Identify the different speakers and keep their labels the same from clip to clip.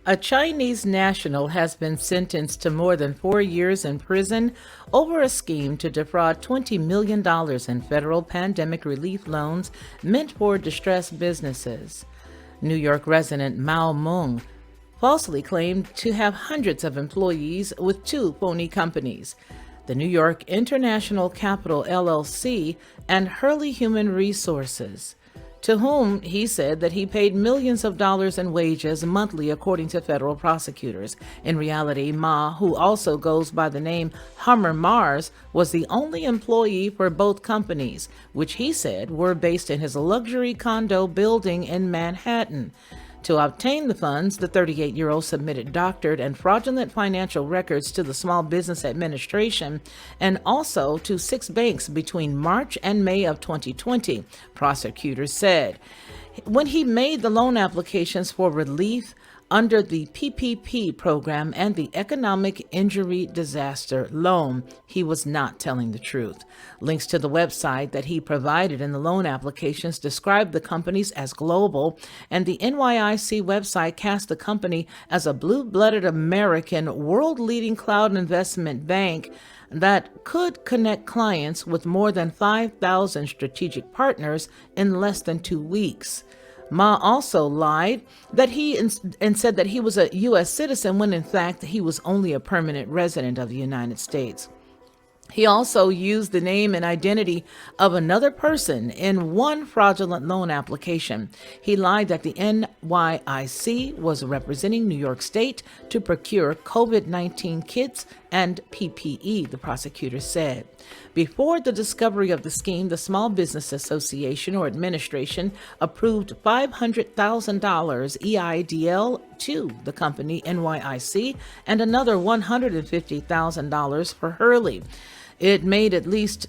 Speaker 1: A Chinese national has been sentenced to more than 4 years in prison over a scheme to defraud $20 million in federal pandemic relief loans meant for distressed businesses. New York resident Mao Meng falsely claimed to have hundreds of employees with two phony companies, the New York International Capital LLC and Hurley Human Resources, to whom he said that he paid millions of dollars in wages monthly according to federal prosecutors. In reality, Ma, who also goes by the name Hummer Mars, was the only employee for both companies, which he said were based in his luxury condo building in Manhattan. To obtain the funds, the 38-year-old submitted doctored and fraudulent financial records to the Small Business Administration and also to 6 banks between March and May of 2020, prosecutors said. When he made the loan applications for relief under the PPP program and the Economic Injury Disaster Loan, he was not telling the truth. Links to the website that he provided in the loan applications described the companies as global, and the NYIC website cast the company as a blue-blooded American world-leading cloud investment bank that could connect clients with more than 5,000 strategic partners in less than 2 weeks. Ma also lied that and said that he was a U.S. citizen when in fact he was only a permanent resident of the United States. He also used the name and identity of another person in one fraudulent loan application. He lied that the NYIC was representing New York State to procure COVID-19 kits and PPE, the prosecutor said. Before the discovery of the scheme, the Small Business Association or Administration approved $500,000 EIDL to the company NYIC and another $150,000 for Hurley. It made at least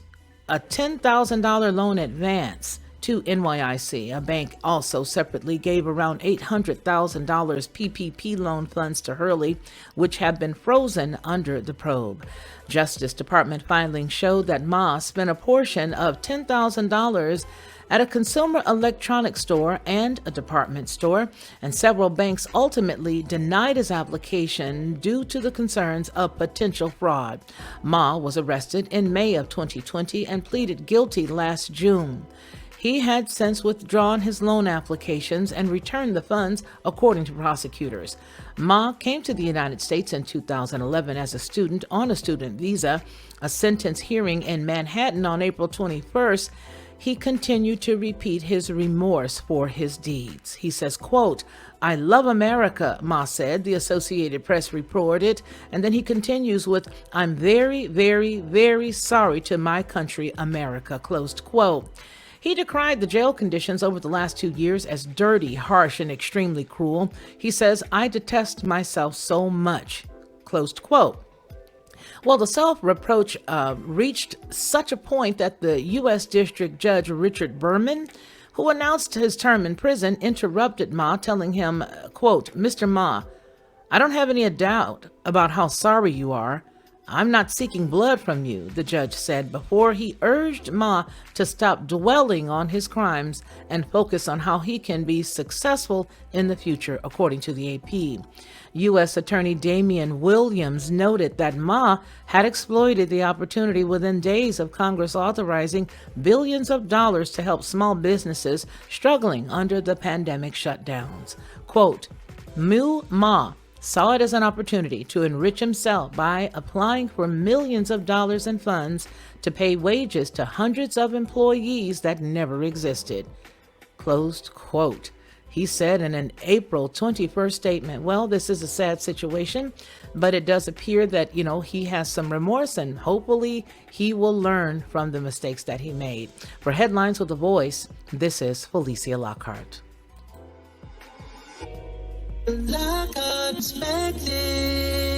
Speaker 1: a $10,000 loan advance to NYIC. A bank also separately gave around $800,000 PPP loan funds to Hurley, which have been frozen under the probe. Justice Department filings showed that Ma spent a portion of $10,000 at a consumer electronics store and a department store, and several banks ultimately denied his application due to the concerns of potential fraud. Ma was arrested in May of 2020 and pleaded guilty last June. He had since withdrawn his loan applications and returned the funds, according to prosecutors. Ma came to the United States in 2011 as a student on a student visa. A sentence hearing in Manhattan on April 21st, he continued to repeat his remorse for his deeds. He says, quote, "I love America," Ma said, the Associated Press reported, and then he continues with, "I'm very, very, very sorry to my country, America," closed quote. He decried the jail conditions over the last 2 years as dirty, harsh, and extremely cruel. He says, "I detest myself so much," closed quote. Well, the self-reproach reached such a point that the U.S. District Judge Richard Berman, who announced his term in prison, interrupted Ma, telling him, quote, "Mr. Ma, I don't have any doubt about how sorry you are. I'm not seeking blood from you," the judge said before he urged Ma to stop dwelling on his crimes and focus on how he can be successful in the future, according to the AP. U.S. Attorney Damian Williams noted that Ma had exploited the opportunity within days of Congress authorizing billions of dollars to help small businesses struggling under the pandemic shutdowns. Quote, Ma saw it as an opportunity to enrich himself by applying for millions of dollars in funds to pay wages to hundreds of employees that never existed. Closed quote. He said in an April 21st statement, well, this is a sad situation, but it does appear that, he has some remorse and hopefully he will learn from the mistakes that he made. For Headlines with a Voice, this is Felicia Lockhart.
Speaker 2: Like unexpected.